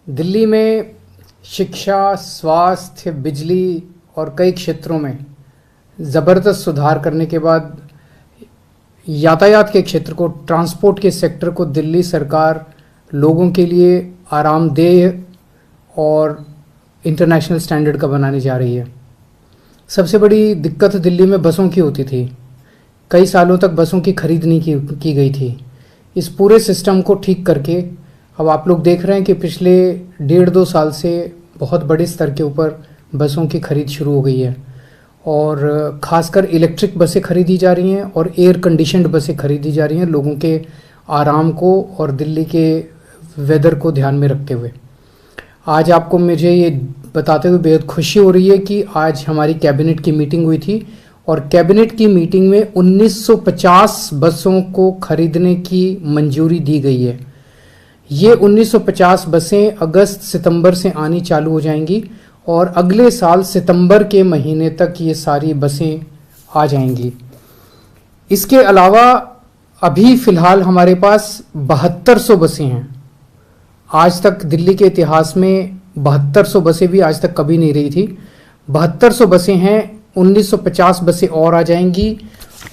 दिल्ली में शिक्षा, स्वास्थ्य, बिजली और कई क्षेत्रों में ज़बरदस्त सुधार करने के बाद यातायात के क्षेत्र को, ट्रांसपोर्ट के सेक्टर को दिल्ली सरकार लोगों के लिए आरामदेह और इंटरनेशनल स्टैंडर्ड का बनाने जा रही है। सबसे बड़ी दिक्कत दिल्ली में बसों की होती थी। कई सालों तक बसों की खरीद नहीं की गई थी। इस पूरे सिस्टम को ठीक करके अब आप लोग देख रहे हैं कि पिछले 1.5-2 साल से बहुत बड़े स्तर के ऊपर बसों की खरीद शुरू हो गई है और ख़ासकर इलेक्ट्रिक बसें खरीदी जा रही हैं और एयर कंडीशनड बसें खरीदी जा रही हैं लोगों के आराम को और दिल्ली के वेदर को ध्यान में रखते हुए। आज आपको मुझे ये बताते हुए बेहद खुशी हो रही है कि आज हमारी कैबिनेट की मीटिंग हुई थी और कैबिनेट की मीटिंग में 1950 बसों को खरीदने की मंजूरी दी गई है। ये 1950 बसें अगस्त-सितंबर से आनी चालू हो जाएंगी और अगले साल सितंबर के महीने तक ये सारी बसें आ जाएंगी। इसके अलावा अभी फ़िलहाल हमारे पास 7200 बसें हैं। आज तक दिल्ली के इतिहास में 7200 बसें भी आज तक कभी नहीं रही थी। 7200 बसें हैं, 1950 बसें और आ जाएंगी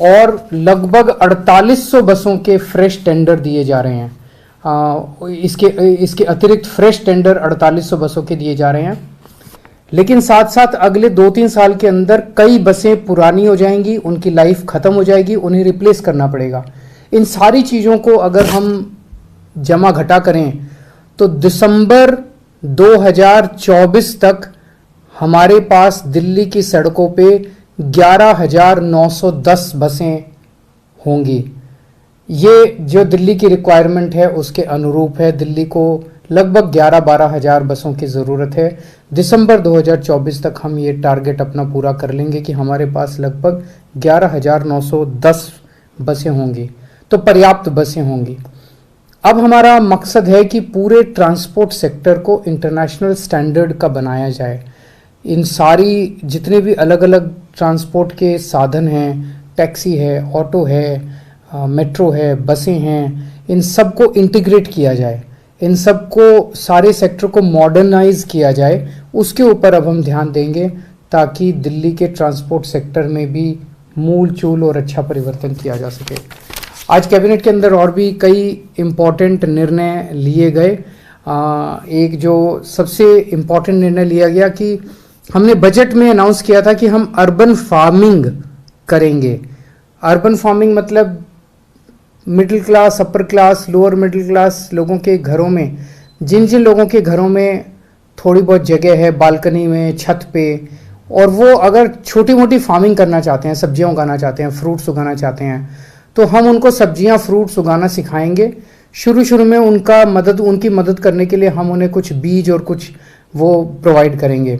और लगभग 4800 बसों के फ्रेश टेंडर दिए जा रहे हैं। इसके अतिरिक्त फ्रेश टेंडर 4800 बसों के दिए जा रहे हैं। लेकिन साथ साथ अगले 2-3 साल के अंदर कई बसें पुरानी हो जाएंगी, उनकी लाइफ ख़त्म हो जाएगी, उन्हें रिप्लेस करना पड़ेगा। इन सारी चीज़ों को अगर हम जमा घटा करें तो दिसंबर 2024 तक हमारे पास दिल्ली की सड़कों पे 11,910 बसें होंगी। ये जो दिल्ली की रिक्वायरमेंट है उसके अनुरूप है। दिल्ली को लगभग 11-12 हज़ार बसों की ज़रूरत है। दिसंबर 2024 तक हम ये टारगेट अपना पूरा कर लेंगे कि हमारे पास लगभग 11,910 बसें होंगी, तो पर्याप्त बसें होंगी। अब हमारा मकसद है कि पूरे ट्रांसपोर्ट सेक्टर को इंटरनेशनल स्टैंडर्ड का बनाया जाए। इन सारी जितने भी अलग अलग ट्रांसपोर्ट के साधन हैं, टैक्सी है, ऑटो है, मेट्रो है, बसें हैं, इन सब को इंटीग्रेट किया जाए, इन सब को सारे सेक्टर को मॉडर्नाइज किया जाए। उसके ऊपर अब हम ध्यान देंगे ताकि दिल्ली के ट्रांसपोर्ट सेक्टर में भी मूल चूल और अच्छा परिवर्तन किया जा सके। आज कैबिनेट के अंदर और भी कई इम्पॉर्टेंट निर्णय लिए गए। एक जो सबसे इम्पॉर्टेंट निर्णय लिया गया कि हमने बजट में अनाउंस किया था कि हम अर्बन फार्मिंग करेंगे। अर्बन फार्मिंग मतलब middle class, upper class, lower middle class लोगों के घरों में, जिन जिन लोगों के घरों में थोड़ी बहुत जगह है बालकनी में, छत पे, और वो अगर छोटी मोटी फार्मिंग करना चाहते हैं, सब्जियां उगाना चाहते हैं, फ्रूट्स उगाना चाहते हैं, तो हम उनको सब्जियां, फ्रूट्स उगाना सिखाएंगे। शुरू में उनकी मदद करने के लिए हम उन्हें कुछ बीज और कुछ वो प्रोवाइड करेंगे।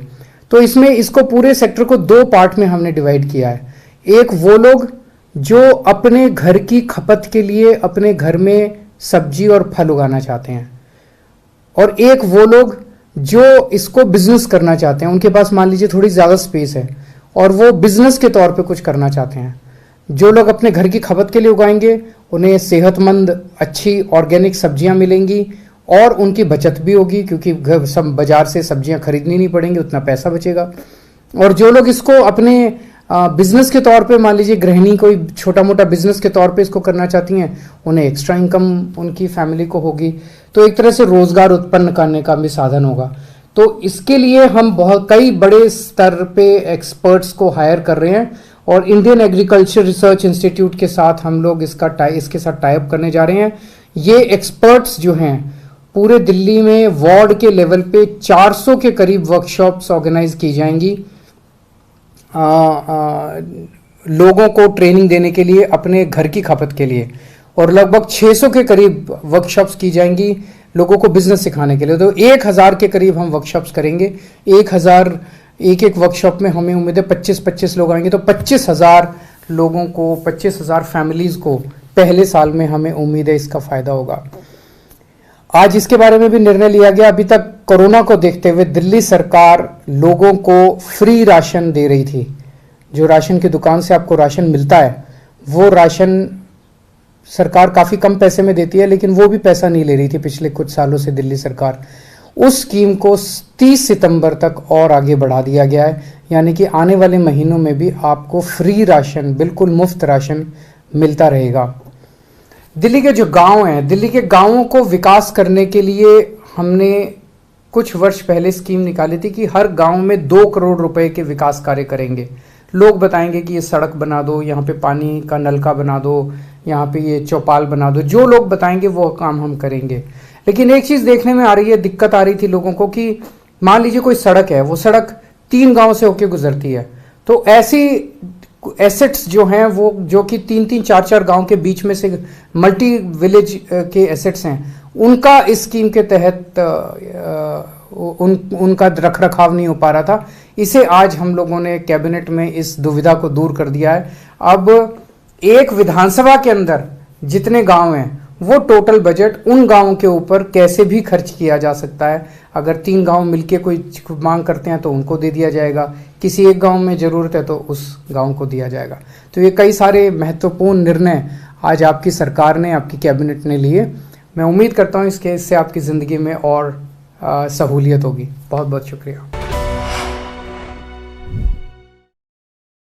तो इसको पूरे सेक्टर को 2 पार्ट में हमने डिवाइड किया है। एक वो लोग जो अपने घर की खपत के लिए अपने घर में सब्जी और फल उगाना चाहते हैं, और एक वो लोग जो इसको बिजनेस करना चाहते हैं। उनके पास मान लीजिए थोड़ी ज़्यादा स्पेस है और वो बिजनेस के तौर पे कुछ करना चाहते हैं। जो लोग अपने घर की खपत के लिए उगाएंगे उन्हें सेहतमंद अच्छी ऑर्गेनिक सब्जियां मिलेंगी और उनकी बचत भी होगी, क्योंकि सब बाजार से सब्जियां खरीदनी नहीं पड़ेंगी, उतना पैसा बचेगा। और जो लोग इसको अपने बिजनेस के तौर पे, मान लीजिए गृहिणी कोई छोटा मोटा बिजनेस के तौर पे इसको करना चाहती हैं, उन्हें एक्स्ट्रा इनकम उनकी फैमिली को होगी, तो एक तरह से रोजगार उत्पन्न करने का भी साधन होगा। तो इसके लिए हम कई बड़े स्तर पे एक्सपर्ट्स को हायर कर रहे हैं और इंडियन एग्रीकल्चर रिसर्च इंस्टीट्यूट के साथ हम लोग इसके साथ टाई अप करने जा रहे हैं। ये एक्सपर्ट्स जो हैं पूरे दिल्ली में वार्ड के लेवल पे 400 के करीब वर्कशॉप्स ऑर्गेनाइज की जाएंगी लोगों को ट्रेनिंग देने के लिए अपने घर की खपत के लिए, और लगभग 600 के करीब वर्कशॉप्स की जाएंगी लोगों को बिजनेस सिखाने के लिए। तो 1000 के करीब हम वर्कशॉप्स करेंगे। 1000 एक वर्कशॉप में हमें उम्मीद है 25-25 लोग आएंगे, तो 25,000 लोगों को, 25,000 फैमिलीज को पहले साल में हमें उम्मीद है इसका फायदा होगा। आज इसके बारे में भी निर्णय लिया गया। अभी तक कोरोना को देखते हुए दिल्ली सरकार लोगों को फ्री राशन दे रही थी। जो राशन की दुकान से आपको राशन मिलता है वो राशन सरकार काफ़ी कम पैसे में देती है, लेकिन वो भी पैसा नहीं ले रही थी पिछले कुछ सालों से दिल्ली सरकार। उस स्कीम को 30 सितंबर तक और आगे बढ़ा दिया गया है, यानी कि आने वाले महीनों में भी आपको फ्री राशन, बिल्कुल मुफ्त राशन मिलता रहेगा। दिल्ली के जो गांव हैं, दिल्ली के गांवों को विकास करने के लिए हमने कुछ वर्ष पहले स्कीम निकाली थी कि हर गांव में 2 करोड़ रुपए के विकास कार्य करेंगे। लोग बताएंगे कि ये सड़क बना दो, यहाँ पे पानी का नलका बना दो, यहाँ पे ये चौपाल बना दो, जो लोग बताएंगे वो काम हम करेंगे। लेकिन एक चीज़ देखने में आ रही है, दिक्कत आ रही थी लोगों को कि मान लीजिए कोई सड़क है, वो सड़क 3 गांव से होकर गुजरती है, तो ऐसी एसेट्स जो हैं वो जो कि 3-3, 4-4 गांव के बीच में से मल्टी विलेज के एसेट्स हैं, उनका इस स्कीम के तहत उनका रख रखाव नहीं हो पा रहा था। इसे आज हम लोगों ने कैबिनेट में इस दुविधा को दूर कर दिया है। अब एक विधानसभा के अंदर जितने गांव हैं वो टोटल बजट उन गांवों के ऊपर कैसे भी खर्च किया जा सकता है। अगर 3 गांव मिलके कोई मांग करते हैं तो उनको दे दिया जाएगा, किसी एक गांव में ज़रूरत है तो उस गांव को दिया जाएगा। तो ये कई सारे महत्वपूर्ण निर्णय आज आपकी सरकार ने, आपकी कैबिनेट ने लिए। मैं उम्मीद करता हूँ इससे आपकी ज़िंदगी में और सहूलियत होगी। बहुत बहुत शुक्रिया।